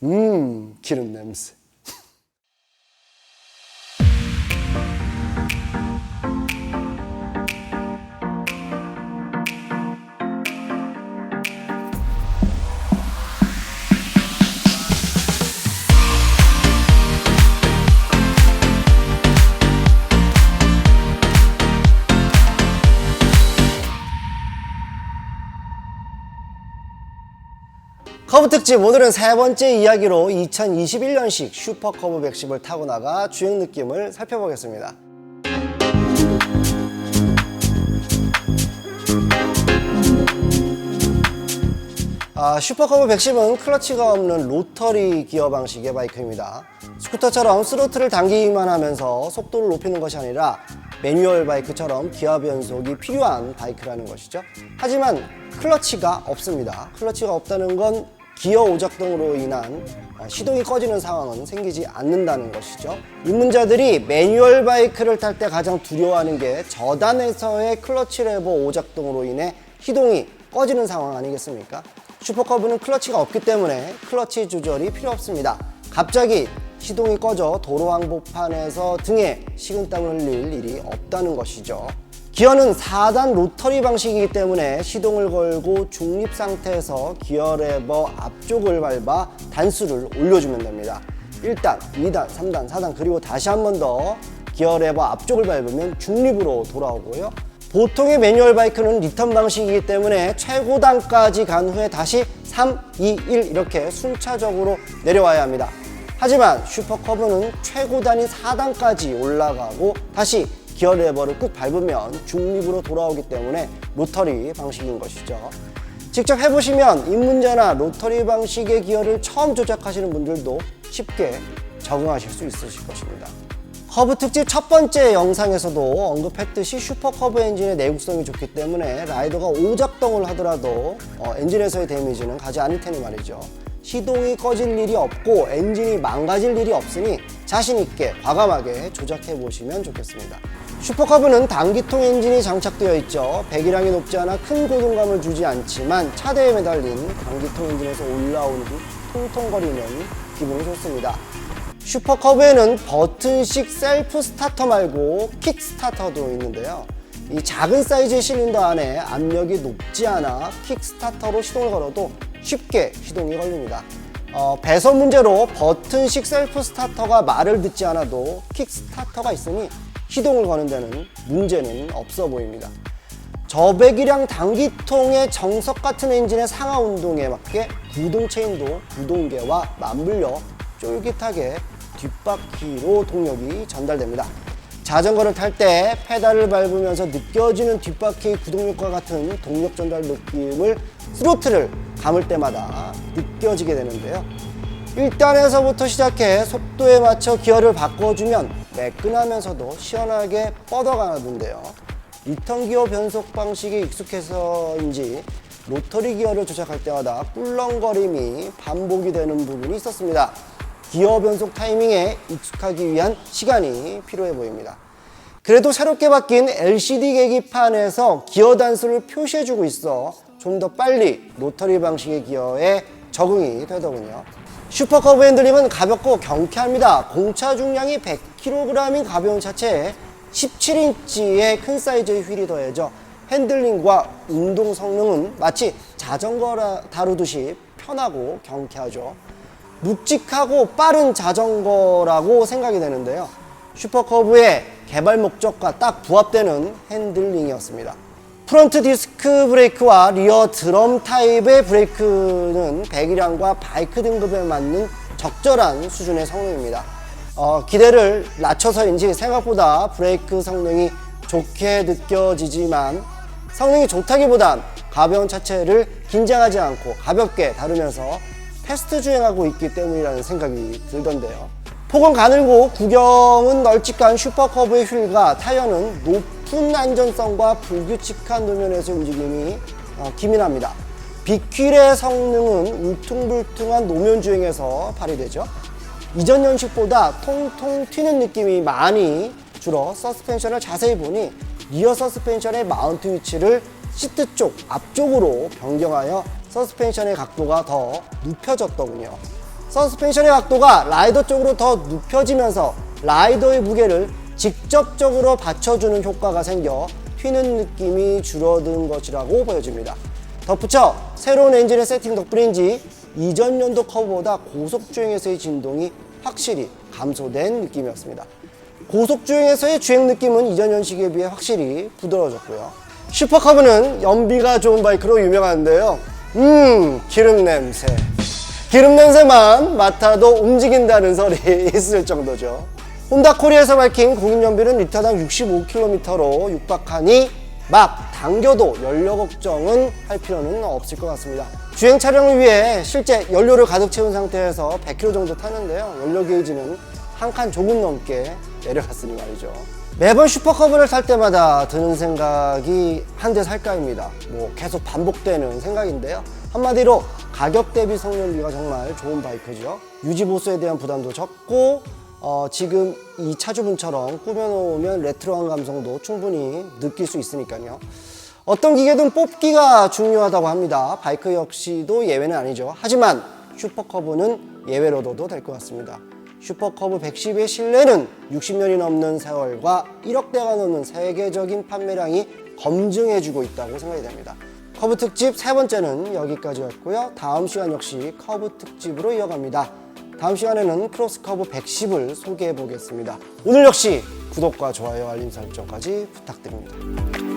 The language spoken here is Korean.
기름 냄새. 커브 특집, 오늘은 세 번째 이야기로 2021년식 슈퍼커브 110을 타고 나가 주행 느낌을 살펴보겠습니다. 슈퍼커브 110은 클러치가 없는 로터리 기어 방식의 바이크입니다. 스쿠터처럼 스로틀을 당기기만 하면서 속도를 높이는 것이 아니라 매뉴얼 바이크처럼 기어 변속이 필요한 바이크라는 것이죠. 하지만 클러치가 없습니다. 클러치가 없다는 건 기어 오작동으로 인한 시동이 꺼지는 상황은 생기지 않는다는 것이죠. 입문자들이 매뉴얼 바이크를 탈 때 가장 두려워하는 게 저단에서의 클러치 레버 오작동으로 인해 시동이 꺼지는 상황 아니겠습니까? 슈퍼커브는 클러치가 없기 때문에 클러치 조절이 필요 없습니다. 갑자기 시동이 꺼져 도로 항복판에서 등에 식은땀을 흘릴 일이 없다는 것이죠. 기어는 4단 로터리 방식이기 때문에 시동을 걸고 중립 상태에서 기어 레버 앞쪽을 밟아 단수를 올려주면 됩니다. 1단, 2단, 3단, 4단 그리고 다시 한 번 더 기어 레버 앞쪽을 밟으면 중립으로 돌아오고요. 보통의 매뉴얼 바이크는 리턴 방식이기 때문에 최고단까지 간 후에 다시 3, 2, 1 이렇게 순차적으로 내려와야 합니다. 하지만 슈퍼커브는 최고단인 4단까지 올라가고 다시 기어 레버를 꾹 밟으면 중립으로 돌아오기 때문에 로터리 방식인 것이죠. 직접 해보시면 입문자나 로터리 방식의 기어를 처음 조작하시는 분들도 쉽게 적응하실 수 있으실 것입니다. 커브 특집 첫 번째 영상에서도 언급했듯이 슈퍼커브 엔진의 내구성이 좋기 때문에 라이더가 오작동을 하더라도 엔진에서의 데미지는 가지 않을 테니 말이죠. 시동이 꺼질 일이 없고 엔진이 망가질 일이 없으니 자신있게 과감하게 조작해 보시면 좋겠습니다. 슈퍼커브는 단기통 엔진이 장착되어 있죠. 배기량이 높지 않아 큰 고동감을 주지 않지만 차대에 매달린 단기통 엔진에서 올라오는 통통거리는 기분이 좋습니다. 슈퍼커브에는 버튼식 셀프 스타터 말고 킥 스타터도 있는데요. 이 작은 사이즈의 실린더 안에 압력이 높지 않아 킥 스타터로 시동을 걸어도 쉽게 시동이 걸립니다. 배선 문제로 버튼식 셀프 스타터가 말을 듣지 않아도 킥 스타터가 있으니 시동을 거는 데는 문제는 없어 보입니다. 저배기량 단기통의 정석 같은 엔진의 상하 운동에 맞게 구동 체인도 구동계와 맞물려 쫄깃하게 뒷바퀴로 동력이 전달됩니다. 자전거를 탈 때 페달을 밟으면서 느껴지는 뒷바퀴의 구동력과 같은 동력 전달 느낌을 스로틀을 감을 때마다 느껴지게 되는데요. 1단에서부터 시작해 속도에 맞춰 기어를 바꿔주면 매끈하면서도 시원하게 뻗어가는데요. 리턴 기어 변속 방식에 익숙해서인지 로터리 기어를 조작할 때마다 꿀렁거림이 반복이 되는 부분이 있었습니다. 기어 변속 타이밍에 익숙하기 위한 시간이 필요해 보입니다. 그래도 새롭게 바뀐 LCD 계기판에서 기어 단수를 표시해주고 있어 좀 더 빨리 로터리 방식의 기어에 적응이 되더군요. 슈퍼커브 핸들링은 가볍고 경쾌합니다. 공차 중량이 100kg인 가벼운 차체에 17인치의 큰 사이즈의 휠이 더해져 핸들링과 운동 성능은 마치 자전거 다루듯이 편하고 경쾌하죠. 묵직하고 빠른 자전거라고 생각이 되는데요. 슈퍼커브의 개발 목적과 딱 부합되는 핸들링이었습니다. 프론트 디스크 브레이크와 리어 드럼 타입의 브레이크는 배기량과 바이크 등급에 맞는 적절한 수준의 성능입니다. 기대를 낮춰서인지 생각보다 브레이크 성능이 좋게 느껴지지만 성능이 좋다기보단 가벼운 차체를 긴장하지 않고 가볍게 다루면서 테스트 주행하고 있기 때문이라는 생각이 들던데요. 폭은 가늘고 구경은 널찍한 슈퍼커브의 휠과 타이어는 높은 안전성과 불규칙한 노면에서의 움직임이 기민합니다. 빅휠의 성능은 울퉁불퉁한 노면 주행에서 발휘되죠. 이전 연식보다 통통 튀는 느낌이 많이 줄어 서스펜션을 자세히 보니 리어 서스펜션의 마운트 위치를 시트 쪽 앞쪽으로 변경하여 서스펜션의 각도가 더 눕혀졌더군요. 서스펜션의 각도가 라이더 쪽으로 더 눕혀지면서 라이더의 무게를 직접적으로 받쳐주는 효과가 생겨 튀는 느낌이 줄어든 것이라고 보여집니다. 덧붙여 새로운 엔진의 세팅 덕분인지 이전 연도 커브보다 고속주행에서의 진동이 확실히 감소된 느낌이었습니다. 고속주행에서의 주행 느낌은 이전 연식에 비해 확실히 부드러워졌고요. 슈퍼커브는 연비가 좋은 바이크로 유명한데요. 기름 냄새. 기름 냄새만 맡아도 움직인다는 설이 있을 정도죠. 혼다 코리아에서 밝힌 공인 연비는 리터당 65km로 육박하니 막 당겨도 연료 걱정은 할 필요는 없을 것 같습니다. 주행 촬영을 위해 실제 연료를 가득 채운 상태에서 100km 정도 타는데요. 연료 게이지는 한 칸 조금 넘게 내려갔으니 말이죠. 매번 슈퍼커브를 탈 때마다 드는 생각이 한 대 살까입니다. 계속 반복되는 생각인데요. 한마디로 가격 대비 성능비가 정말 좋은 바이크죠. 유지 보수에 대한 부담도 적고 지금 이 차주분처럼 꾸며놓으면 레트로한 감성도 충분히 느낄 수 있으니까요. 어떤 기계든 뽑기가 중요하다고 합니다. 바이크 역시도 예외는 아니죠. 하지만 슈퍼커브는 예외로 둬도 될 것 같습니다. 슈퍼커브 110의 신뢰는 60년이 넘는 세월과 1억 대가 넘는 세계적인 판매량이 검증해주고 있다고 생각이 됩니다. 커브 특집 세 번째는 여기까지였고요. 다음 시간 역시 커브 특집으로 이어갑니다. 다음 시간에는 크로스커브 110을 소개해 보겠습니다. 오늘 역시 구독과 좋아요, 알림 설정까지 부탁드립니다.